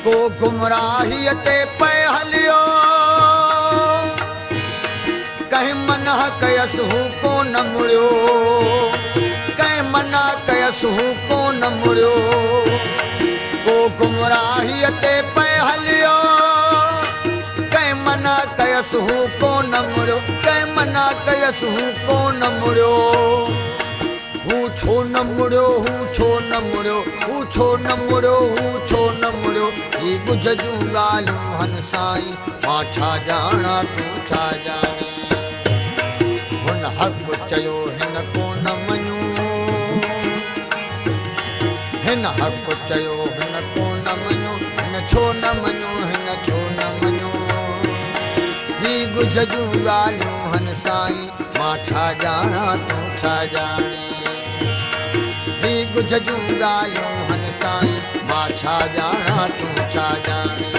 को गुमराही ते पे हलियो कहीं मना कयस हूँ को न मुड़ियो कहीं मना कयस हूँ को न मुड़ियो को गुमराही ते पे हलियो कहीं मना कयस हूँ को न मुड़ियो कहीं मना कयस हूँ को न मुड़ियो हूँ छो न मुड़ियो हूँ छो न मुड़ियो हूँ छो न मुड़ियो हूँ छो न मुड़ियो ही बुझ जूं ॻाल्हियूं हन साईं मां छा ॼाणा तूं छा ॼाणी हुन हक़ चयो हिन को न मञूं हिन हक़ चयो हिन को न मञूं हिन छो न मञूं हिन छो न मञूं ही बुझ जूं ॻाल्हियूं हन साईं मां छा ॼाणा तूं छा ॼाणी ही बुझ जूं ॻाल्हियूं हन साईं मां छा ॼाणा तूं छा ॼाणी